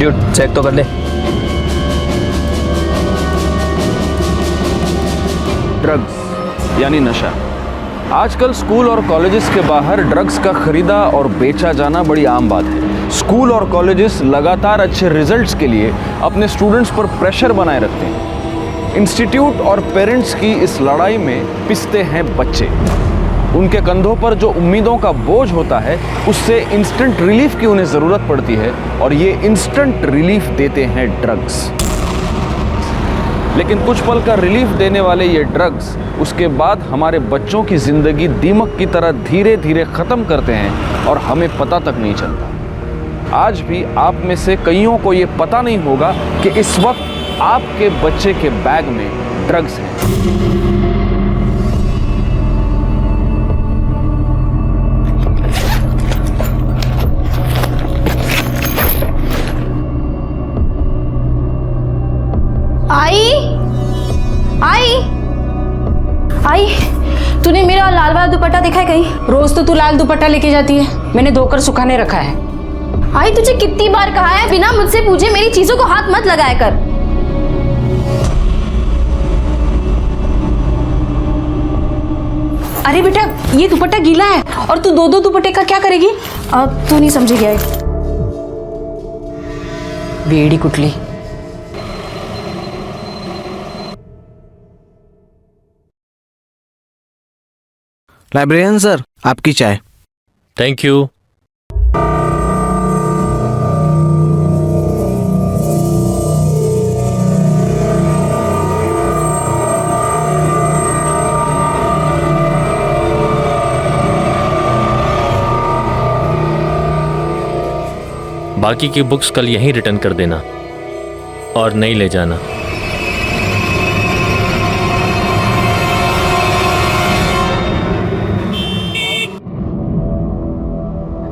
Dude check तो कर ले। ड्रग्स यानी नशा। आजकल स्कूल और कॉलेजेस के बाहर ड्रग्स का खरीदा और बेचा जाना बड़ी आम बात है। स्कूल और कॉलेजेस लगातार अच्छे रिजल्ट्स के लिए अपने स्टूडेंट्स पर प्रेशर बनाए रखते हैं। इंस्टीट्यूट और पेरेंट्स की इस लड़ाई में पिसते हैं बच्चे। उनके कंधों पर जो उम्मीदों का बोझ होता है उससे इंस्टेंट रिलीफ की उन्हें ज़रूरत पड़ती है, और ये इंस्टेंट रिलीफ देते हैं ड्रग्स। लेकिन कुछ पल का रिलीफ देने वाले ये ड्रग्स उसके बाद हमारे बच्चों की ज़िंदगी दीमक की तरह धीरे धीरे ख़त्म करते हैं और हमें पता तक नहीं चलता। आज भी आप में से कईयों को ये पता नहीं होगा कि इस वक्त आपके बच्चे के बैग में ड्रग्स हैं। आई, तूने मेरा लाल वाला दुपट्टा देखा है कहीं? रोज तो तू लाल दुपट्टा लेके जाती है, मैंने धोकर सुखाने रखा है। आई, तुझे कितनी बार कहा है बिना मुझसे पूछे मेरी चीजों को हाथ मत लगाया कर। अरे बेटा, ये दुपट्टा गीला है और तू दो दुपट्टे का क्या करेगी? तू नहीं समझेगी। बेड़ी कुटली। लाइब्रेरियन सर, आपकी चाय। Thank you. बाकी की बुक्स कल यहीं रिटर्न कर देना और नहीं ले जाना।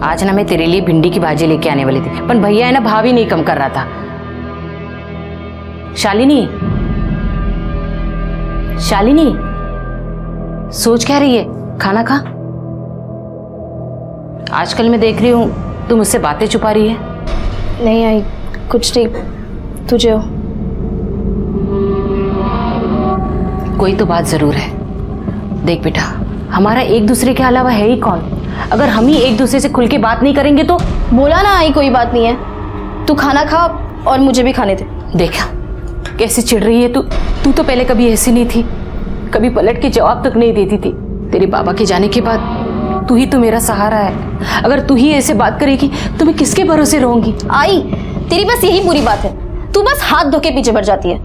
आज ना मैं तेरे लिए भिंडी की भाजी लेके आने वाली थी, पर भैया है ना भाव ही नहीं कम कर रहा था। शालिनी, शालिनी, सोच क्या रही है? खाना खा। आजकल मैं देख रही हूँ तू मुझसे बातें छुपा रही है। नहीं आई, कुछ नहीं, तुझे हो। कोई तो बात जरूर है। देख बेटा, हमारा एक दूसरे के अलावा है ही कौन? अगर हम ही एक दूसरे से खुल के बात नहीं करेंगे तो। बोला ना आई, कोई बात नहीं है। तू खाना खा और मुझे भी खाने दे। देखा कैसे चिढ़ रही है तू। तू तो पहले कभी ऐसी नहीं थी, कभी पलट के जवाब तक नहीं देती थी। तेरे बाबा के जाने के बाद तू ही तो मेरा सहारा है। अगर तू ही ऐसे बात करेगी तो मैं किसके भरोसे रहूंगी? आई, तेरी बस यही पूरी बात है। तू बस हाथ धो के पीछे बढ़ जाती है।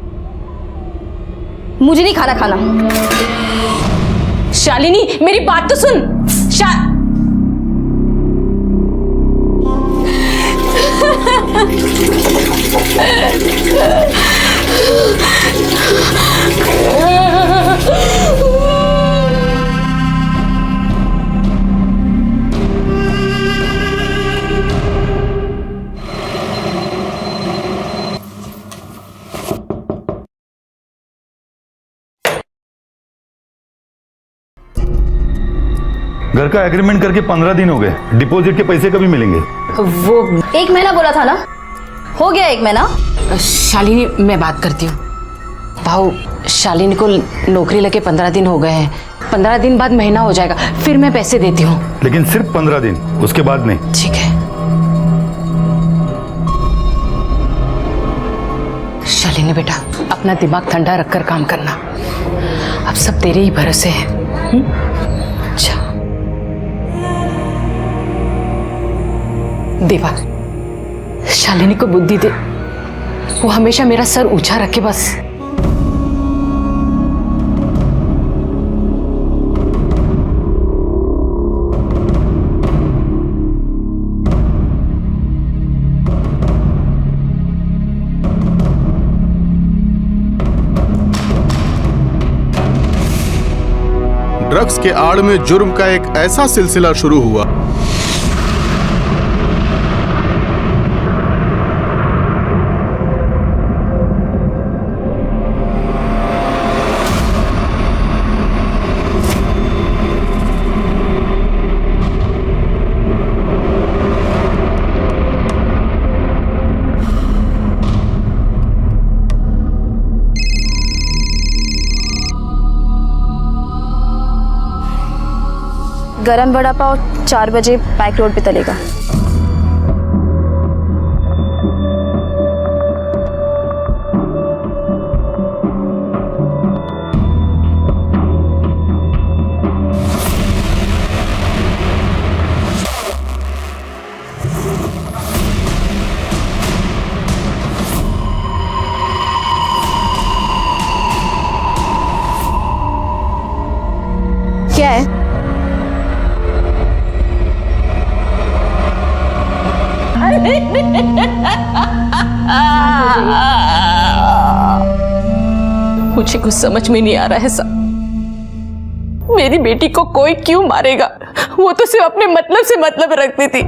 मुझे नहीं खाना खाना। शालिनी, मेरी बात तो सुन। घर का एग्रीमेंट करके 15 दिन हो गए, डिपॉजिट के पैसे कभी मिलेंगे? वो 1 महीना बोला था ना, हो गया 1 महीना। शालिनी, मैं बात करती हूँ। भाऊ, शालिनी को नौकरी लगे 15 दिन हो गए हैं। 15 दिन बाद महीना हो जाएगा, फिर मैं पैसे देती हूँ। लेकिन सिर्फ 15 दिन, उसके बाद नहीं। ठीक है। शालिनी बेटा, अपना दिमाग ठंडा रखकर काम करना। अब सब तेरे ही भरोसे हैं। अच्छा देवा, शालिनी को बुद्धि दे, वो हमेशा मेरा सर ऊंचा रखे बस। ड्रग्स के आड़ में जुर्म का एक ऐसा सिलसिला शुरू हुआ गरम वड़ा पाव 4 बजे पैक रोड पे तलेगा। क्या है? मुझे कुछ समझ में नहीं आ रहा है सब। मेरी बेटी को कोई क्यों मारेगा? वो तो सिर्फ अपने मतलब से मतलब रखती थी।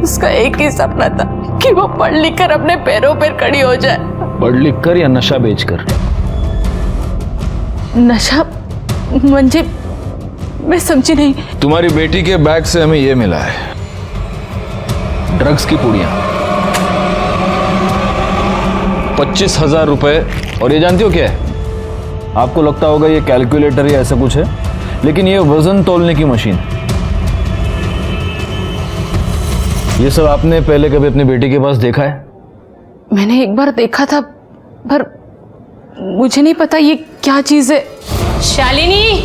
उसका एक ही सपना था कि वो पढ़ लिख कर अपने पैरों पर खड़ी हो जाए। पढ़ लिख कर या नशा बेचकर? नशा म्हणजे मैं समझी नहीं। तुम्हारी बेटी के बैग से हमें ये मिला है, ड्रग्स की पुड़ियां, 25,000 रुपए। और ये जानती हो क्या है? आपको लगता होगा ये कैलकुलेटर या ऐसा कुछ है, लेकिन ये वजन तोलने की मशीन। ये सब आपने पहले कभी अपनी बेटी के पास देखा है? मैंने एक बार देखा था, पर मुझे नहीं पता ये क्या चीज है। शालिनी,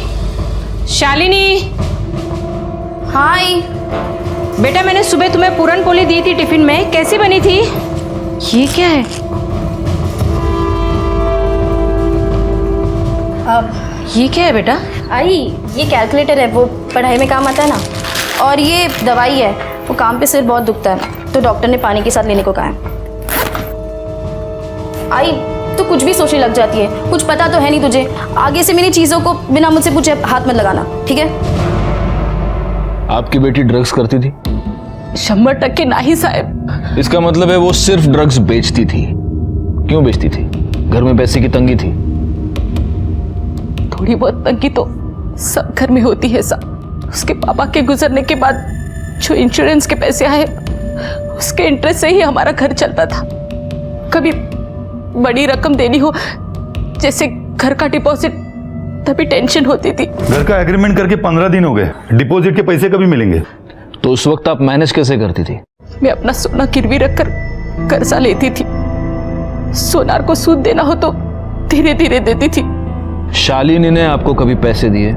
शालिनी। हाय। बेटा, मैंने सुबह तुम्हें पूरन पोली दी थी टिफिन में, कैसी बनी थी? ये क्या है? ये क्या है बेटा? आई, ये कैलकुलेटर है, वो पढ़ाई में काम आता है ना। और ये दवाई है, वो काम पे सिर बहुत दुखता है तो डॉक्टर ने पानी के साथ लेने को कहा है। आई, तो कुछ भी सोचने लग जाती है, कुछ पता तो है नहीं तुझे। आगे से मेरी चीजों को बिना मुझसे पूछे हाथ मत लगाना, ठीक है? आपकी बेटी ड्रग्स करती थी? 100% नहीं साहब। इसका मतलब है वो सिर्फ ड्रग्स बेचती थी। क्यों बेचती थी? घर में पैसे की तंगी थी? थोड़ी बहुत तंगी तो सब घर में होती है साहब। उसके पापा के गुजरने के बाद जो इंश्योरेंस के पैसे आए, उसके इंटरेस्ट से ही हमारा घर चलता था। कभी बड़ी रकम देनी हो, जैसे घर का डिपॉजिट, तभी टेंशन होती थी। घर का एग्रीमेंट करके 15 दिन हो गए, डिपॉजिट के पैसे कभी मिलेंगे? तो उस वक्त आप मैनेज कैसे करती थी? मैं अपना सोना गिरवी रखकर कर्जा लेती थी। सोनार को सूद देना हो तो धीरे धीरे देती थी। शालिनी ने आपको कभी पैसे दिए?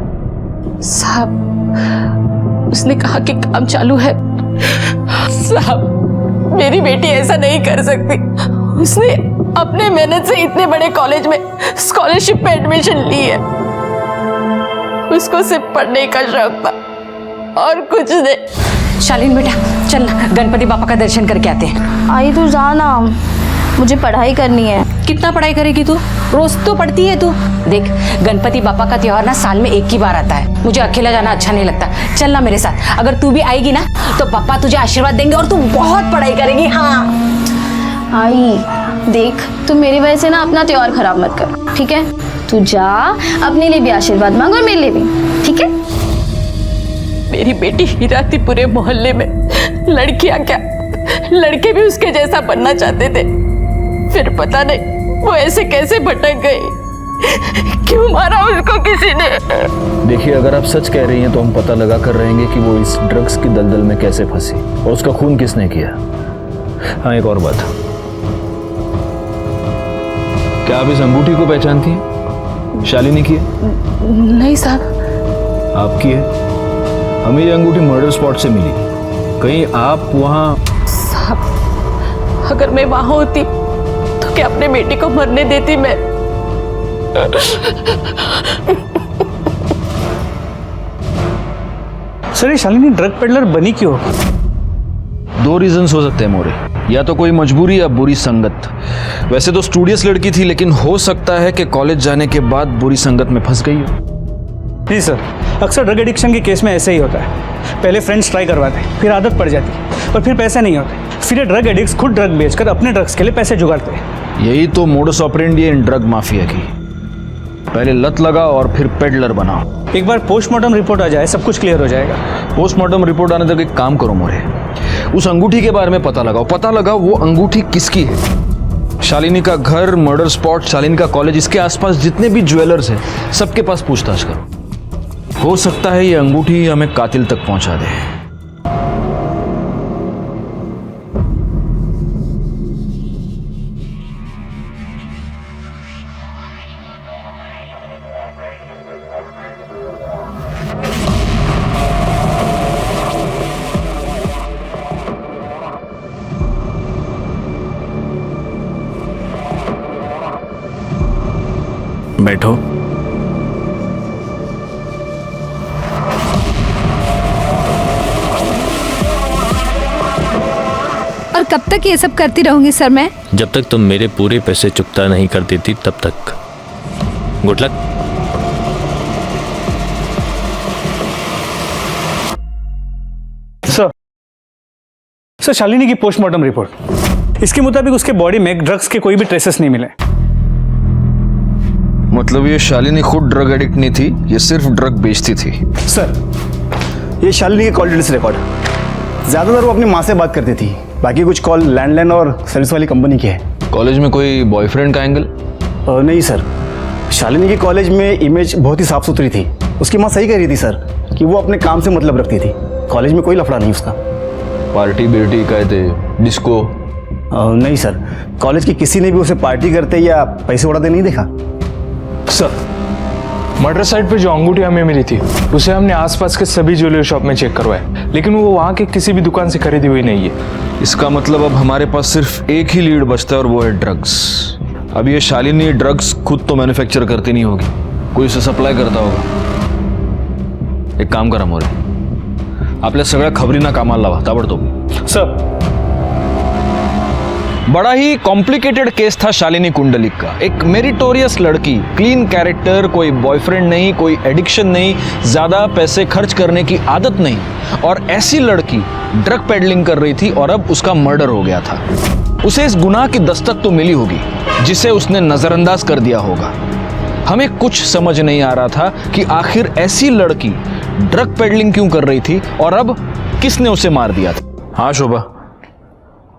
साहब, उसने कहा कि काम चालू है। साहब, मेरी बेटी ऐसा नहीं कर सकती। उसने अपने मेहनत से इतने बड़े कॉलेज में स्कॉलरशिप पे एडमिशन ली है। उसको सिर्फ पढ़ने का शौक था और कुछ नहीं। शालीन बेटा, चल गणपति बापा का दर्शन करके आते हैं। आई, तू जा ना, मुझे पढ़ाई करनी है। कितना पढ़ाई करेगी तू? रोज तो पढ़ती है तू। देख, गणपति बापा का त्योहार ना साल में एक ही बार आता है। मुझे अकेला जाना अच्छा नहीं लगता। चल ना मेरे साथ। अगर तू भी आएगी ना तो पापा तुझे आशीर्वाद देंगे और तू बहुत पढ़ाई करेगी। हाँ आई, देख, तू मेरी वजह से ना अपना त्योहार खराब मत कर, ठीक है? तू जा, अपने लिए भी आशीर्वाद मांग और मेरे लिए भी, ठीक है? मेरी बेटी हीरा थी पूरे मोहल्ले में। लड़कियां क्या, लड़के भी उसके जैसा बनना चाहते थे। फिर पता नहीं वो ऐसे कैसे भटक गई। क्यों मारा उसको किसी ने? देखिए, अगर आप सच कह रही हैं तो हम पता लगा कर रहेंगे कि वो इस ड्रग्स की दलदल में कैसे फंसी और उसका खून किसने किया। हाँ, एक और बात, क्या आप इस अंगूठी को पहचानती हैं? शालिनी की है? नहीं साहब। आपकी है? हमें ये अंगूठी मर्डर स्पॉट से मिली। कहीं आप वहां? साहब, अगर मैं वहां होती तो क्या अपने बेटी को मरने देती मैं? सर, ये शालिनी ड्रग पेडलर बनी क्यों? दो रीजंस हो सकते हैं मोरे, या तो कोई मजबूरी या बुरी संगत। वैसे तो स्टूडियस लड़की थी, लेकिन हो सकता है कि कॉलेज जाने के बाद बुरी संगत में फंस गई हो। जी सर, अक्सर ड्रग एडिक्शन के केस में ऐसे ही होता है। पहले फ्रेंड्स ट्राई करवाते, फिर आदत पड़ जाती और फिर पैसे नहीं होते। फिर ये ड्रग एडिक्ट्स खुद ड्रग बेचकर अपने ड्रग्स के लिए पैसे जुगाड़ते हैं। यही तो मोडस ऑपरेंडी है इन ड्रग माफिया की। पहले लत लगाओ और फिर पेडलर बनाओ। एक बार पोस्टमार्टम रिपोर्ट आ जाए, सब कुछ क्लियर हो जाएगा। पोस्टमार्टम रिपोर्ट आने तक एक काम करो मोरे, उस अंगूठी के बारे में पता लगाओ वो अंगूठी किसकी है। शालिनी का घर, मर्डर स्पॉट, शालिनी का कॉलेज, इसके आसपास जितने भी ज्वेलर्स हैं सबके पास पूछताछ करो। हो सकता है ये अंगूठी हमें कातिल तक पहुंचा दे। बैठो। और कब तक ये सब करती रहूंगी सर मैं? जब तक तुम मेरे पूरे पैसे चुकता नहीं कर देती तब तक। Good luck. सर शालिनी की पोस्टमार्टम रिपोर्ट, इसके मुताबिक उसके बॉडी में ड्रग्स के कोई भी ट्रेसेस नहीं मिले। मतलब ये शालिनी खुद ड्रग एडिक्ट नहीं थी, ये सिर्फ ड्रग बेचती थी। सर ये शालिनी के कॉल डिटेल्स रिकॉर्ड, ज़्यादातर वो अपनी माँ से बात करती थी, बाकी कुछ कॉल लैंडलाइन और सर्विस वाली कंपनी की है। कॉलेज में कोई बॉयफ्रेंड का एंगल? नहीं सर, शालिनी की कॉलेज में इमेज बहुत ही साफ सुथरी थी। उसकी माँ सही कह रही थी सर कि वो अपने काम से मतलब रखती थी, कॉलेज में कोई लफड़ा नहीं उसका। पार्टी बिर्टी कहते, डिस्को? नहीं सर, कॉलेज की किसी ने भी उसे पार्टी करते या पैसे उड़ाते नहीं देखा। सर मर्डर साइट पे जो अंगूठी हमें मिली थी उसे हमने आसपास के सभी ज्वेलरी शॉप में चेक करवाया, लेकिन वो वहाँ के किसी भी दुकान से खरीदी हुई नहीं है। इसका मतलब अब हमारे पास सिर्फ एक ही लीड बचता है और वो है ड्रग्स। अब ये शालिनी ड्रग्स खुद तो मैन्युफैक्चर करती नहीं होगी, कोई उसे सप्लाई करता होगा। एक काम करा मोरे, आपल्या सगळ्या खबरींना कामाला लावा ताबडतोब। सर बड़ा ही कॉम्प्लिकेटेड केस था शालिनी कुंडलिक का। एक मेरिटोरियस लड़की, क्लीन कैरेक्टर, कोई बॉयफ्रेंड नहीं, कोई एडिक्शन नहीं, ज्यादा पैसे खर्च करने की आदत नहीं, और ऐसी लड़की ड्रग पेडलिंग कर रही थी और अब उसका मर्डर हो गया था। उसे इस गुनाह की दस्तक तो मिली होगी जिसे उसने नजरअंदाज कर दिया होगा। हमें कुछ समझ नहीं आ रहा था कि आखिर ऐसी लड़की ड्रग पेडलिंग क्यों कर रही थी और अब किसने उसे मार दिया था। हाँ शोभा,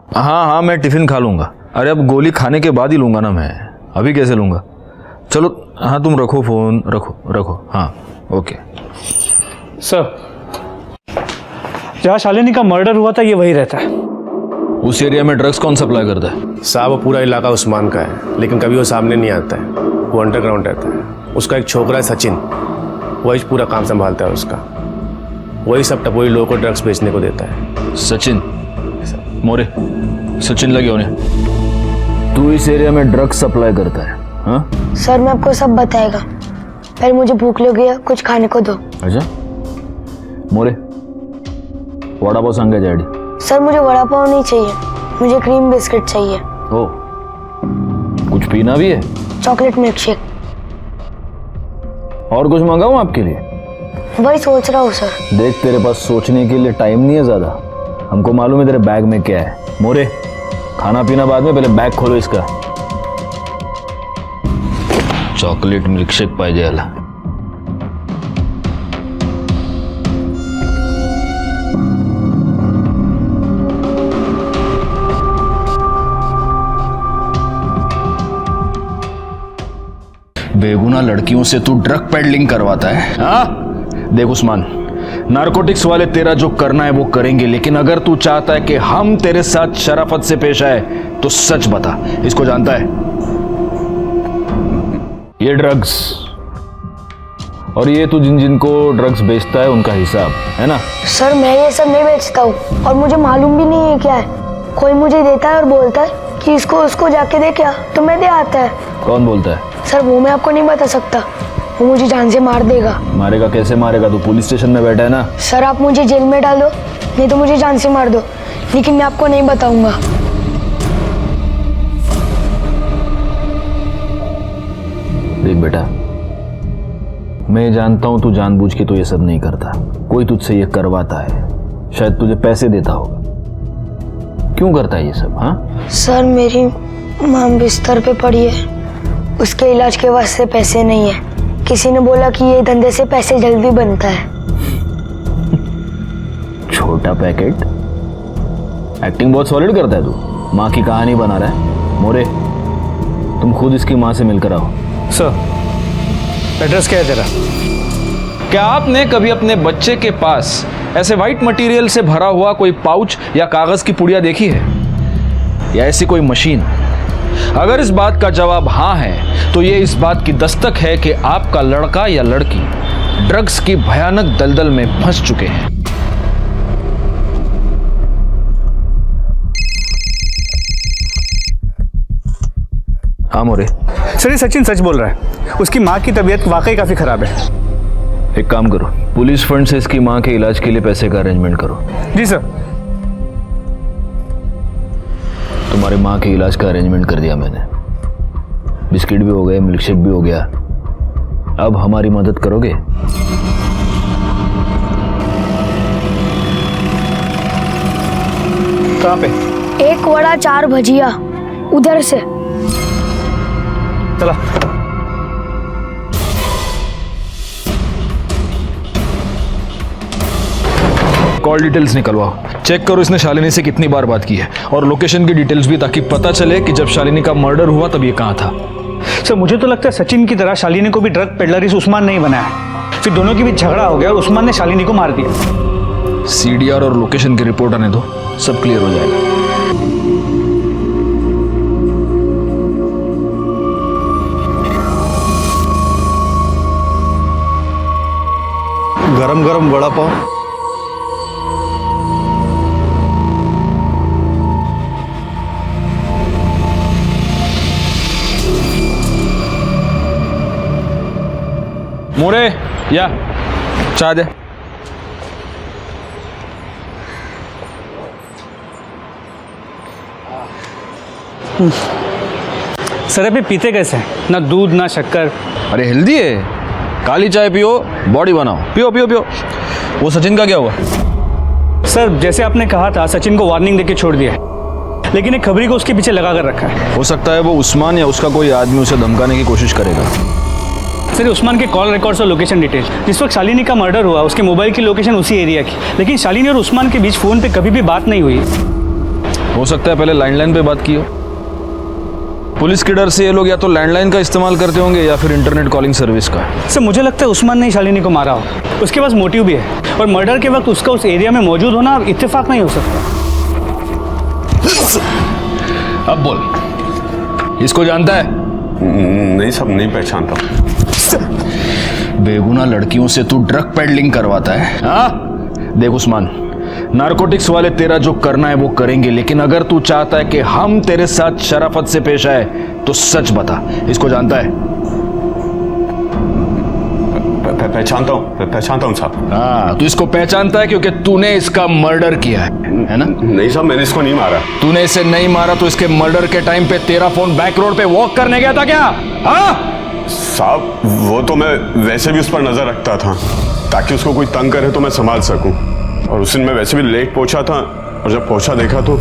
हाँ मैं टिफिन खा लूंगा। अरे अब गोली खाने के बाद ही लूंगा ना मैं, अभी कैसे लूंगा? चलो हाँ तुम रखो फोन, रखो। हाँ ओके। सर जहाँ शालिनी का मर्डर हुआ था ये वही रहता है। उस एरिया में ड्रग्स कौन सप्लाई करता है? साहब वो पूरा इलाका उस्मान का है, लेकिन कभी वो सामने नहीं आता है, वो अंडरग्राउंड रहता है। उसका एक छोकरा है सचिन, वही पूरा काम संभालता है उसका। वही सब टपोरी लोगों को ड्रग्स बेचने को देता है। सचिन मोरे, सचिन लगे होने। तू इस एरिया में ड्रग्स सप्लाई करता है? हाँ सर मैं आपको सब बताएगा, पहले मुझे भूख लगी है, कुछ खाने को दो। अच्छा मोरे, वड़ा पाव सांगे डैडी। सर मुझे वड़ा पाव नहीं चाहिए, मुझे क्रीम बिस्किट चाहिए। ओ कुछ पीना भी है? Chocolate milk shake. और कुछ मंगाऊं आपके लिए? वही सोच रहा हूँ सर। देख तेरे पास सोचने के लिए टाइम नहीं है ज्यादा, हमको मालूम है तेरे बैग में क्या है। मोरे खाना पीना बाद में, पहले बैग खोलो इसका। चॉकलेट मिल्क शेक पाहिजे याला। बेगुनाह लड़कियों से तू ड्रग पेडलिंग करवाता है? हाँ देख उस्मान, नारकोटिक्स वाले तेरा जो करना है वो करेंगे, लेकिन अगर तू चाहता है कि हम तेरे साथ शराफत से पेश आए तो सच बता, इसको जानता है? ये ड्रग्स और ये तू जिन जिनको ड्रग्स बेचता है उनका हिसाब है ना? सर मैं ये सब नहीं बेचता हूँ और मुझे मालूम भी नहीं है क्या है। कोई मुझे देता है और बोलता है कि इसको उसको जाके दे क्या, तो मैं दे आता है। कौन बोलता है? सर वो मैं आपको नहीं बता सकता, वो मुझे जान से मार देगा। मारेगा? कैसे मारेगा? तू पुलिस स्टेशन में बैठा है ना। सर आप मुझे जेल में डाल दो, नहीं तो मुझे जान से मार दो, लेकिन मैं आपको नहीं बताऊंगा। देख बेटा, मैं जानता हूं तू जानबूझ के तो ये सब नहीं करता, कोई तुझसे ये करवाता है, शायद तुझे पैसे देता होगा। क्यों करता है ये सब? हाँ सर मेरी माँ बिस्तर पे पड़ी है, उसके इलाज के वास्ते पैसे नहीं है। किसी ने बोला कि ये धंधे से पैसे जल्दी बनता है। छोटा पैकेट, एक्टिंग बहुत सॉलिड करता है तू, माँ की कहानी बना रहा है। मोरे तुम खुद इसकी माँ से मिलकर आओ। सर एड्रेस क्या है तेरा? क्या आपने कभी अपने बच्चे के पास ऐसे वाइट मटेरियल से भरा हुआ कोई पाउच या कागज की पुड़िया देखी है, या ऐसी कोई मशीन? अगर इस बात का जवाब हाँ है तो ये इस बात की दस्तक है कि आपका लड़का या लड़की ड्रग्स की भयानक दलदल में फंस चुके हैं। हाँ मोरे। सर ये सचिन सच बोल रहा है, उसकी माँ की तबीयत वाकई काफी खराब है। एक काम करो, पुलिस फंड से इसकी माँ के इलाज के लिए पैसे का अरेंजमेंट करो। जी सर। तुम्हारे माँ के इलाज का अरेंजमेंट कर दिया मैंने। बिस्किट भी हो गए, मिल्कशेक भी हो गया। अब हमारी मदद करोगे? कहाँ पे? 1 वड़ा 4 भजिया उधर से। चला। कॉल डिटेल्स निकलवाओ, चेक करो इसने शालिनी से कितनी बार बात की है, और लोकेशन की डिटेल्स भी, ताकि पता चले कि जब शालिनी का मर्डर हुआ तब ये कहाँ था। सर मुझे तो लगता है सचिन की तरह शालिनी को भी ड्रग पेडलर इस उस्मान ने ही बनाया, फिर दोनों के बीच झगड़ा हो गया और उस्मान ने शालिनी को मार दिया। सीडीआर और लोकेशन की रिपोर्ट आने दो, सब क्लियर हो जाएगा। गरम गरम वड़ा पाव। मोरे, या चाय दे। सर अभी पीते कैसे हैं? ना दूध ना शक्कर। अरे हेल्दी है, काली चाय पियो, बॉडी बनाओ। पियो पियो पियो। वो सचिन का क्या हुआ? सर जैसे आपने कहा था, सचिन को वार्निंग देके छोड़ दिया है, लेकिन एक खबरी को उसके पीछे लगा कर रखा है। हो सकता है वो उस्मान या उसका कोई आदमी उसे धमकाने की कोशिश करेगा। सर उस्मान के कॉल रिकॉर्ड्स और लोकेशन डिटेल, जिस वक्त शालिनी का मर्डर हुआ उसके मोबाइल की लोकेशन उसी एरिया की, लेकिन शालिनी और उस्मान के बीच फोन पे कभी भी बात नहीं हुई। हो सकता है पहले लैंडलाइन पे बात की हो। पुलिस के डर से ये लोग या तो लैंडलाइन का इस्तेमाल करते होंगे या फिर इंटरनेट कॉलिंग सर्विस का। सर मुझे लगता है उस्मान ने ही शालिनी को मारा हो, उसके पास मोटिव भी है, और मर्डर के वक्त उसका उस एरिया में मौजूद होना इत्तेफाक नहीं हो सकता। अब बोल, इसको जानता है? नहीं सब नहीं पहचानता। बेगुनाह लड़कियों से तू ड्रग पेडलिंग करवाता है? हाँ देख उस्मान, नारकोटिक्स वाले तेरा जो करना है वो करेंगे, लेकिन अगर तू चाहता है कि हम तेरे साथ शराफत से पेश आए तो सच बता, इसको जानता है? पहचानता हूँ साहब। हाँ तू इसको पहचानता है क्योंकि तूने इसका मर्डर किया है ना? नहीं साहब, मैंने इसको नहीं मारा। तूने इसे नहीं मारा तो इसके मर्डर के टाइम पे तेरा फोन बैक रोड पे वॉक करने गया था क्या? हाँ साहब वो तो मैं वैसे भी उस पर नजर रखता था ताकि उसको कोई तंग करे तो मैं संभाल सकूं, और उस दिन मैं वैसे भी लेट पहुंचा था, और जब पहुंचा देखा तो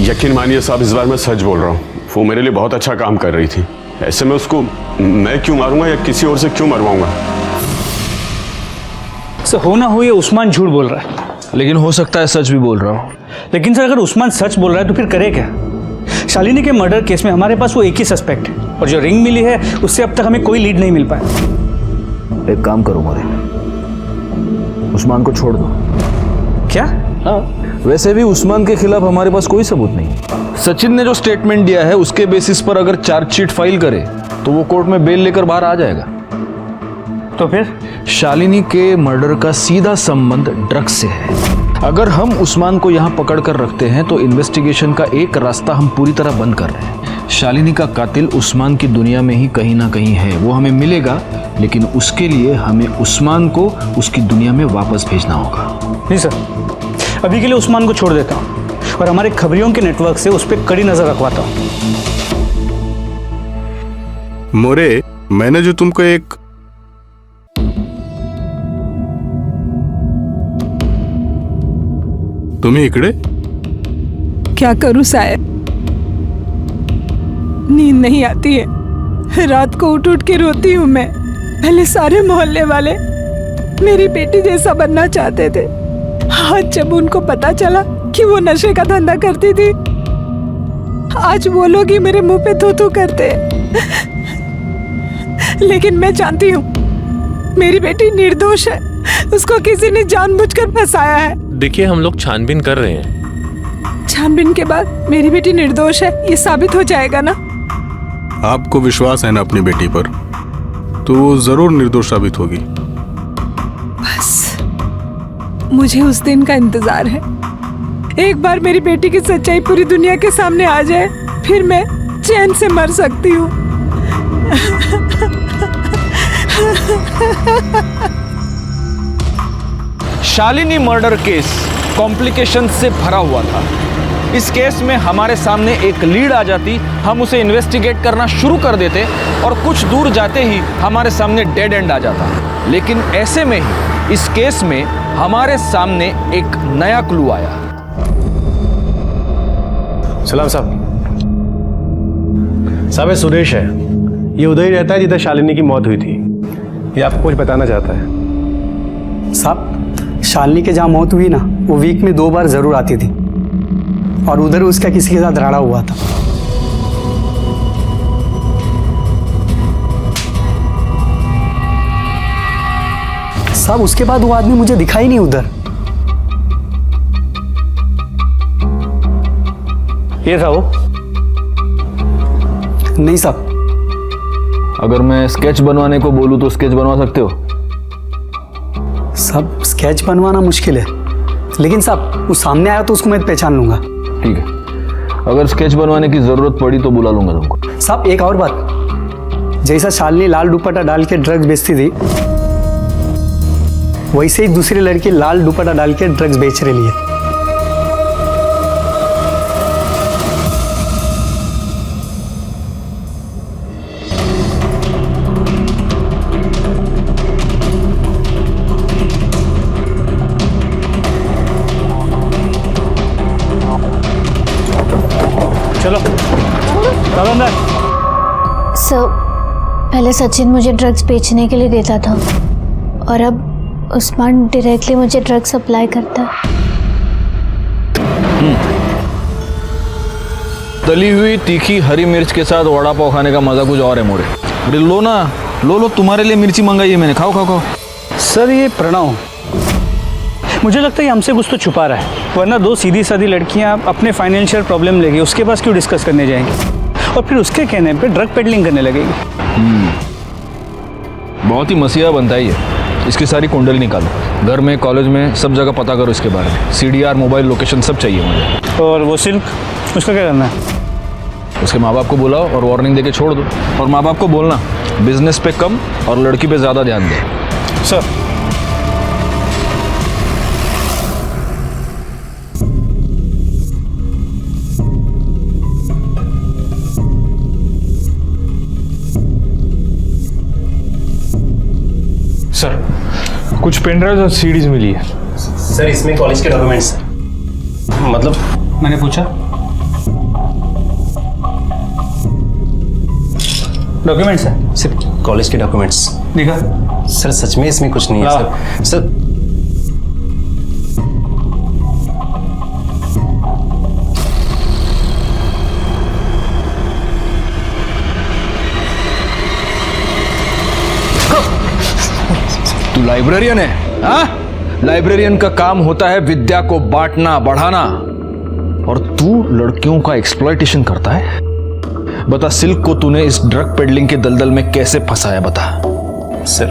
यकीन मानिए साहब, इस बार मैं सच बोल रहा हूँ, वो मेरे लिए बहुत अच्छा काम कर रही थी। ऐसे में उसको मैं क्यों मारूंगा या किसी और से क्यों मरवाऊंगा? सर हो ना हो ये उस्मान झूठ बोल रहा है, लेकिन हो सकता है सच भी बोल रहा हूँ। लेकिन सर अगर उस्मान सच बोल रहा है तो फिर करे क्या? शालिनी के मर्डर केस में हमारे पास वो एक ही सस्पेक्ट है, और जो रिंग मिली है उससे अब तक हमें कोई लीड नहीं मिल पाया। एक काम करो मोरे, उस्मान को छोड़ दो। क्या? हाँ वैसे भी उस्मान के खिलाफ हमारे पास कोई सबूत नहीं। सचिन ने जो स्टेटमेंट दिया है उसके बेसिस पर अगर चार्जशीट फाइल करे तो वो कोर्ट में बेल लेकर बाहर आ जाएगा। तो फिर शालिनी के मर्डर का सीधा संबंध ड्रग्स से है। अगर हम उस्मान को यहाँ पकड़ कर रखते हैं तो इन्वेस्टिगेशन का एक रास्ता हम पूरी तरह बंद कर रहे हैं। शालिनी का कातिल उस्मान की दुनिया में ही कहीं ना कहीं है, वो हमें मिलेगा, लेकिन उसके लिए हमें उस्मान को उसकी दुनिया में वापस भेजना होगा। जी सर, अभी के लिए उस्मान को छोड़ देता हूँ और हमारे खबरियों के नेटवर्क से उस पर कड़ी नजर रखवाता हूँ। मोरे, मैंने जो तुमको एक तुम्ही इकडे क्या करूं साहब, नींद नहीं आती है, रात को उठ उठ के रोती हूँ मैं। पहले सारे मोहल्ले वाले मेरी बेटी जैसा बनना चाहते थे, आज जब उनको पता चला कि वो नशे का धंधा करती थी, आज वो लोग ही मेरे मुंह पे थू थू करते। लेकिन मैं जानती हूँ मेरी बेटी निर्दोष है, उसको किसी ने जानबूझकर फंसाया है। देखिए, हम लोग छानबीन कर रहे हैं। छानबीन के बाद मेरी बेटी निर्दोष है ये साबित हो जाएगा ना? आपको विश्वास है ना अपनी बेटी पर, तो वो जरूर निर्दोष साबित होगी। बस मुझे उस दिन का इंतजार है। एक बार मेरी बेटी की सच्चाई पूरी दुनिया के सामने आ जाए, फिर मैं चैन से मर सकती हूँ। शालिनी मर्डर केस कॉम्प्लिकेशन से भरा हुआ था। इस केस में हमारे सामने एक लीड आ जाती, हम उसे इन्वेस्टिगेट करना शुरू कर देते और कुछ दूर जाते ही हमारे सामने डेड एंड आ जाता। लेकिन ऐसे में ही इस केस में हमारे सामने एक नया क्लू आया। सलाम साहब। साहब, ये सुरेश है। ये उधर ही रहता है जिधर शालिनी की मौत हुई थी। ये आपको कुछ बताना चाहता है। साहब, शालिनी के जहाँ मौत हुई ना, वो वीक में 2 बार ज़रूर आती थी और उधर उसका किसी के साथ झगड़ा हुआ था। साहब, उसके बाद वो आदमी मुझे दिखा ही नहीं उधर। ये था वो? नहीं साहब। अगर मैं स्केच बनवाने को बोलूं तो स्केच बनवा सकते हो? साहब, स्केच बनवाना मुश्किल है, लेकिन साहब वो सामने आया तो उसको मैं पहचान लूंगा। ठीक है, अगर स्केच बनवाने की जरूरत पड़ी तो बुला लूंगा तुमको। साहब, एक और बात, जैसा शालिनी लाल दुपट्टा डाल के ड्रग्स बेचती थी, वैसे ही दूसरी लड़की लाल दुपट्टा डाल के ड्रग्स बेच रही है। चलो अंदर। सर, पहले सचिन मुझे ड्रग्स बेचने के लिए देता था और अब उस्मान डायरेक्टली मुझे ड्रग्स सप्लाई करता है। तली हुई तीखी हरी मिर्च के साथ वड़ा पाव खाने का मजा कुछ और है मोरे। अरे लो ना, लो तुम्हारे लिए मिर्ची मंगाई है मैंने, खाओ खाओ खाओ। सर, ये प्रणव, मुझे लगता है हमसे कुछ तो छुपा रहा है, वरना 2 सीधी सादी लड़कियां अपने फाइनेंशियल प्रॉब्लम लेके उसके पास क्यों डिस्कस करने जाएंगी और फिर उसके कहने पे ड्रग पेडलिंग करने लगेगी। बहुत ही मसीहा बनता है ये। इसकी सारी कुंडली निकालो, घर में कॉलेज में सब जगह पता करो इसके बारे में। CDR, मोबाइल लोकेशन सब चाहिए मुझे। और वो सिल्क, उसका क्या करना है? उसके माँ बाप को बुलाओ और वार्निंग देके छोड़ दो, और माँ बाप को बोलना बिजनेस पे कम और लड़की पे ज़्यादा ध्यान दे। सर, सर, कुछ पेन ड्राइव और सीडीज मिली है। सर, इसमें कॉलेज के डॉक्यूमेंट्स हैं। मतलब मैंने पूछा डॉक्यूमेंट्स है? सिर्फ कॉलेज के डॉक्यूमेंट्स। देखा सर, सच में इसमें कुछ नहीं है सर। सर, तू लाइब्रेरियन है? हाँ, लाइब्रेरियन का काम होता है विद्या को बांटना, बढ़ाना, और तू लड़कियों का एक्सप्लॉयटेशन करता है। बता, सिल्क को तूने इस ड्रग पेडलिंग के दलदल में कैसे फंसाया, बता। सर,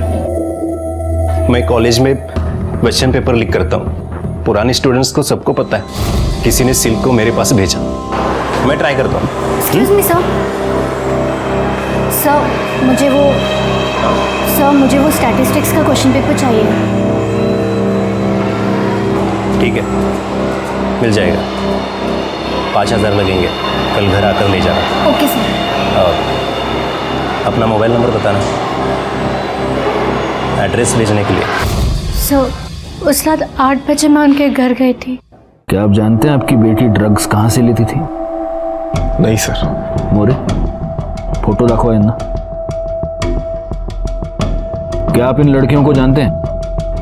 मैं कॉलेज में क्वेश्चन पेपर लीक करता हूँ। पुराने स्टूडेंट्स को सबको पता है किसी ने सिल्क को मेरे पास भेजा। मैं ट्राई करता हूँ। एक्सक्यूज मी सर, मुझे वो स्टैटिस्टिक्स का क्वेश्चन पेपर चाहिए। ठीक है, मिल जाएगा। 5000 लगेंगे, कल घर आकर ले जाना। Okay sir. और अपना मोबाइल नंबर बताना, एड्रेस भेजने के लिए। सर, उस रात 8 बजे मैं उनके घर गई थी। क्या आप जानते हैं आपकी बेटी ड्रग्स कहाँ से लेती थी? नहीं सर। मोरे, फोटो दाखवा इन्ना। क्या आप इन लड़कियों को जानते हैं?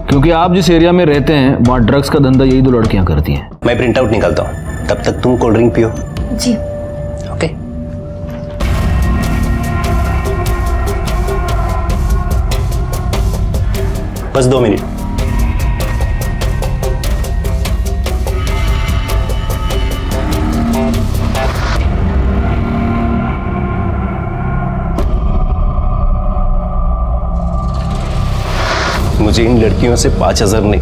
क्योंकि आप जिस एरिया में रहते हैं वहाँ ड्रग्स का धंधा यही 2 लड़कियां करती हैं। मैं प्रिंट आउट निकालता हूँ, तब तक तुम कोल्ड ड्रिंक पियो। जी। ओके। बस 2 मिनट। मुझे इन लड़कियों से 5,000 नहीं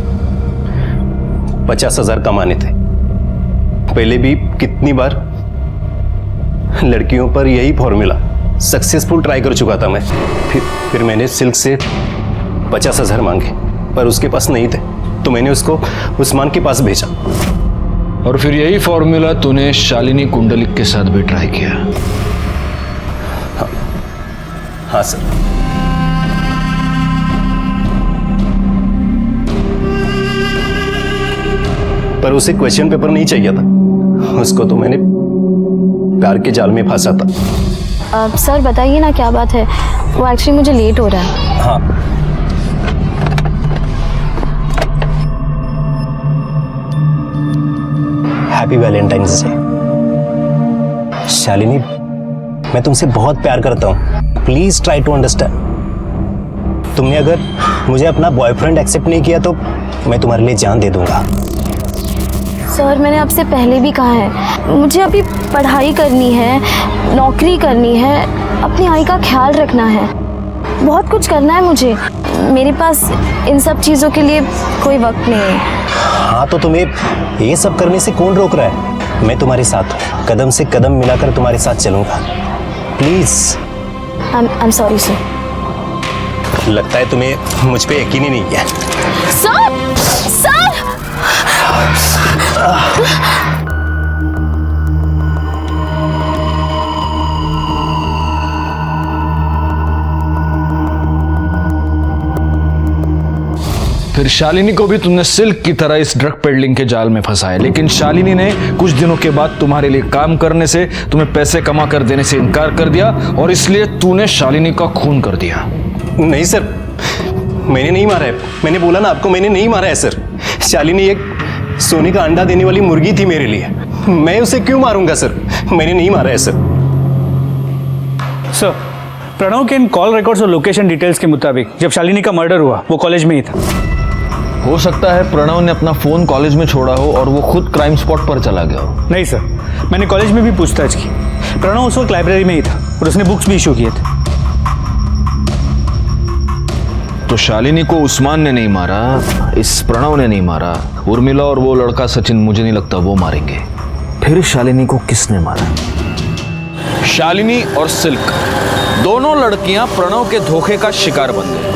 50,000 कमाने थे। पहले भी कितनी बार लड़कियों पर यही फॉर्मूला सक्सेसफुल ट्राई कर चुका था मैं। फिर मैंने सिल्क से 50,000 मांगे, पर उसके पास नहीं थे, तो मैंने उसको उस्मान के पास भेजा। और फिर यही फॉर्मूला तूने शालिनी कुंडलिक के साथ भी ट्राई किया? हाँ सर। पर उसे क्वेश्चन पेपर नहीं चाहिए था, उसको तो मैंने प्यार के जाल में फंसा था। सर बताइए ना क्या बात है, वो एक्चुअली मुझे लेट हो रहा है। हाँ, हैप्पी वैलेंटाइंस डे। शालिनी, मैं तुमसे बहुत प्यार करता हूँ, प्लीज ट्राई टू अंडरस्टैंड। तुमने अगर मुझे अपना बॉयफ्रेंड एक्सेप्ट नहीं किया तो मैं तुम्हारे लिए जान दे दूंगा। सर मैंने आपसे पहले भी कहा है, मुझे अभी पढ़ाई करनी है, नौकरी करनी है, अपनी आई का ख्याल रखना है, बहुत कुछ करना है मुझे। मेरे पास इन सब चीज़ों के लिए कोई वक्त नहीं है। हाँ, तो तुम्हें ये सब करने से कौन रोक रहा है? मैं तुम्हारे साथ हूँ, कदम से कदम मिलाकर तुम्हारे साथ चलूंगा। Please. I am sorry sir. लगता है तुम्हें मुझ पे यकीन ही नहीं है। सर सर फिर शालिनी को भी तुमने सिल्क की तरह इस ड्रग पेडलिंग के जाल में फंसाया, लेकिन शालिनी ने कुछ दिनों के बाद तुम्हारे लिए काम करने से, तुम्हें पैसे कमा कर देने से इनकार कर दिया और इसलिए तूने शालिनी का खून कर दिया। नहीं सर, मैंने नहीं मारा है। मैंने बोला ना आपको, मैंने नहीं मारा है सर। शालिनी एक सोने का अंडा देने वाली मुर्गी थी मेरे लिए, मैं उसे क्यों मारूंगा सर? मैंने नहीं मारा है सर। सर, प्रणव के इन कॉल रिकॉर्ड्स और लोकेशन डिटेल्स के मुताबिक जब शालिनी का मर्डर हुआ वो कॉलेज में ही था। हो सकता है प्रणव ने अपना फोन कॉलेज में छोड़ा हो और वो खुद क्राइम स्पॉट पर चला गया हो। नहीं सर, मैंने कॉलेज में भी पूछताछ की, प्रणव उस वक्त लाइब्रेरी में ही था और उसने बुक्स भी इशू किए थे। तो शालिनी को उस्मान ने नहीं मारा, इस प्रणव ने नहीं मारा, उर्मिला और वो लड़का सचिन मुझे नहीं लगता वो मारेंगे। फिर शालिनी को किसने मारा? शालिनी और सिल्क दोनों लड़कियां प्रणव के धोखे का शिकार बन गई।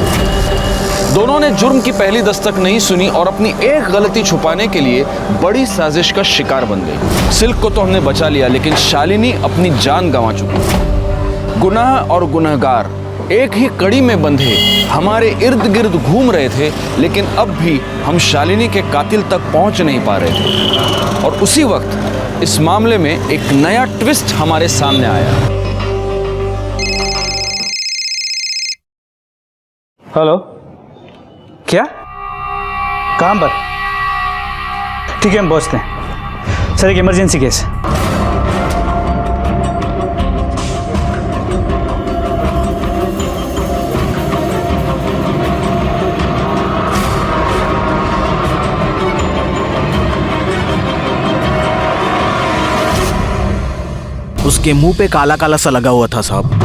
दोनों ने जुर्म की पहली दस्तक नहीं सुनी और अपनी एक गलती छुपाने के लिए बड़ी साजिश का शिकार बन गई। सिल्क को तो हमने बचा लिया, लेकिन शालिनी अपनी जान गंवा चुकी। गुनाह और गुनहगार एक ही कड़ी में बंधे हमारे इर्द गिर्द घूम रहे थे, लेकिन अब भी हम शालिनी के कातिल तक पहुंच नहीं पा रहे थे। और उसी वक्त इस मामले में एक नया ट्विस्ट हमारे सामने आया। हेलो, क्या? कहाँ पर? ठीक है, हम पहुँचते हैं। सर, एक इमरजेंसी केस है। उसके मुंह पे काला काला सा लगा हुआ था साहब।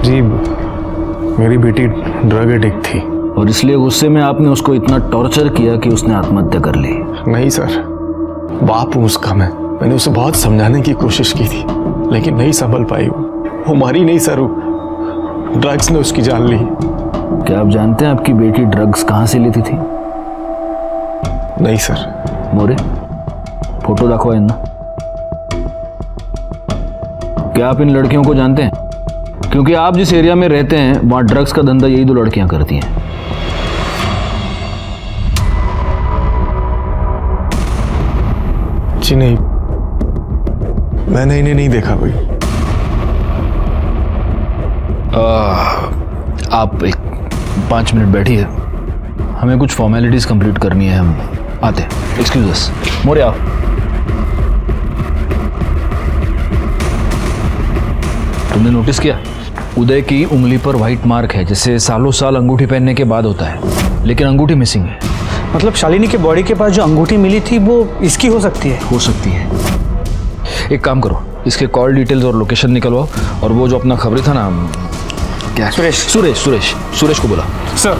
जी, मेरी बेटी ड्रग एडिक्ट थी और इसलिए गुस्से में आपने उसको इतना टॉर्चर किया कि उसने आत्महत्या कर ली। नहीं सर, बाप हूँ उसका मैंने उसे बहुत समझाने की कोशिश की थी, लेकिन नहीं संभल पाई। वो मारी नहीं सर, ड्रग्स ने उसकी जान ली। क्या आप जानते हैं आपकी बेटी ड्रग्स कहाँ से लेती थी? नहीं सर। मोरे, फोटो दाखवा इन्ना। क्या आप इन लड़कियों को जानते हैं? क्योंकि आप जिस एरिया में रहते हैं वहां ड्रग्स का धंधा यही दो लड़कियां करती हैं। जी नहीं, मैंने इन्हें नहीं देखा भाई। आप एक 5 मिनट बैठिए, हमें कुछ फॉर्मेलिटीज कंप्लीट करनी है, हम आते हैं। एक्सक्यूज अस। मोरे आओ। तुमने नोटिस किया उदय की उंगली पर व्हाइट मार्क है, जिससे सालों साल अंगूठी पहनने के बाद होता है, लेकिन अंगूठी मिसिंग है। मतलब शालिनी के बॉडी के पास जो अंगूठी मिली थी वो इसकी हो सकती है? हो सकती है। एक काम करो, इसके कॉल डिटेल्स और लोकेशन निकलवाओ, और वो जो अपना खबरी था ना, क्या, सुरेश को बुला। सर।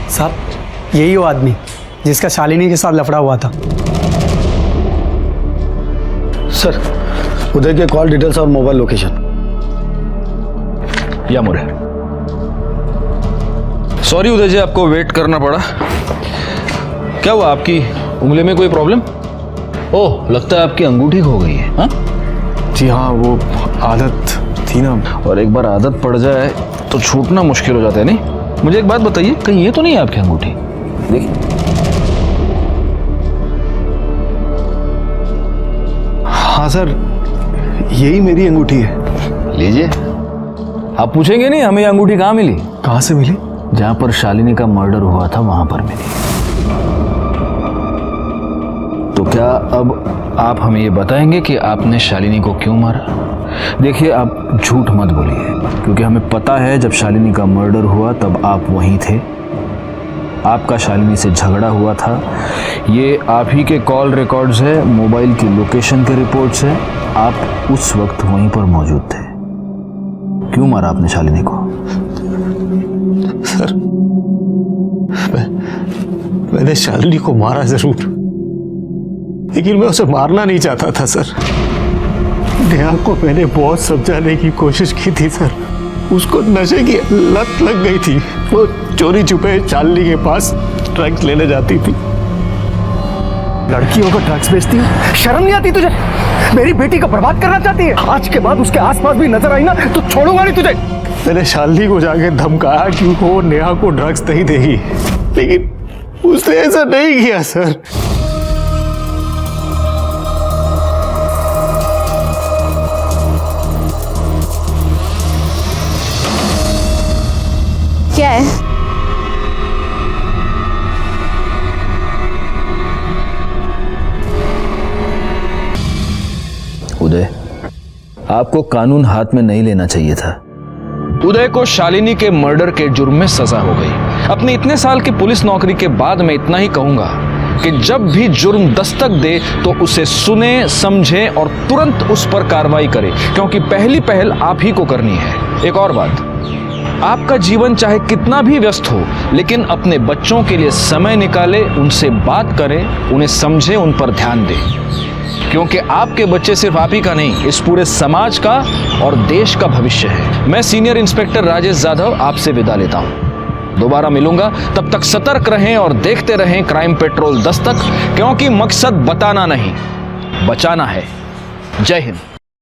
साहब, यही वो आदमी जिसका शालिनी के साथ लफड़ा हुआ था। सर, उदय के कॉल डिटेल्स और मोबाइल लोकेशन। या मोरे। सॉरी उदय जी, आपको वेट करना पड़ा। क्या हुआ, आपकी उंगली में कोई प्रॉब्लम? ओह, लगता है आपकी अंगूठी खो गई है। हाँ जी हाँ, वो आदत थी ना, और एक बार आदत पड़ जाए तो छूटना मुश्किल हो जाता है। नहीं, मुझे एक बात बताइए, कहीं ये तो नहीं है आपकी अंगूठी? देखिए। हाँ सर, यही मेरी अंगूठी है। लीजिए। आप पूछेंगे नहीं हमें ये अंगूठी कहाँ मिली? कहाँ से मिली? जहां पर शालिनी का मर्डर हुआ था वहां पर मिली। तो क्या अब आप हमें ये बताएंगे कि आपने शालिनी को क्यों मारा? देखिए, आप झूठ मत बोलिए, क्योंकि हमें पता है जब शालिनी का मर्डर हुआ तब आप वहीं थे। आपका शालिनी से झगड़ा हुआ था, ये आप ही के कॉल रिकॉर्ड्स है, मोबाइल की लोकेशन के रिपोर्ट्स है, आप उस वक्त वहीं पर मौजूद थे। क्यों मारा आपने शालिनी को? सर, मैंने शालिनी को मारा जरूर, लेकिन मैं उसे मारना नहीं चाहता था सर। नेहा को मैंने बहुत समझाने की कोशिश की थी सर, उसको नशे की लत लग गई थी। वो चोरी छुपे शालिनी के पास ड्रग्स लेने जाती थी। लड़कियों को ड्रग्स बेचती है, शर्म नहीं आती तुझे? मेरी बेटी को बर्बाद करना चाहती है? आज के बाद उसके आसपास भी नजर आई ना तो छोड़ूंगा नहीं तुझे। मैंने शालिनी को जाके धमकाया कि वो नेहा को ड्रग्स नहीं देगी, लेकिन उसने ऐसा नहीं किया सर। क्या है? उदय, आपको कानून हाथ में नहीं लेना चाहिए था। उदय को शालिनी के मर्डर के जुर्म में सजा हो गई। अपनी इतने साल की पुलिस नौकरी के बाद मैं इतना ही कहूंगा कि जब भी जुर्म दस्तक दे तो उसे सुने, समझे और तुरंत उस पर कार्रवाई करे, क्योंकि पहली पहल आप ही को करनी है। एक और बात, आपका जीवन चाहे कितना भी व्यस्त हो, लेकिन अपने बच्चों के लिए समय निकाले, उनसे बात करें, उन्हें समझे, उन पर ध्यान दें, क्योंकि आपके बच्चे सिर्फ आप ही का नहीं, इस पूरे समाज का और देश का भविष्य है। मैं सीनियर इंस्पेक्टर राजेश जाधव आपसे विदा लेता हूं। दोबारा मिलूंगा, तब तक सतर्क रहें और देखते रहें क्राइम पेट्रोल दस्तक, क्योंकि मकसद बताना नहीं, बचाना है। जय हिंद।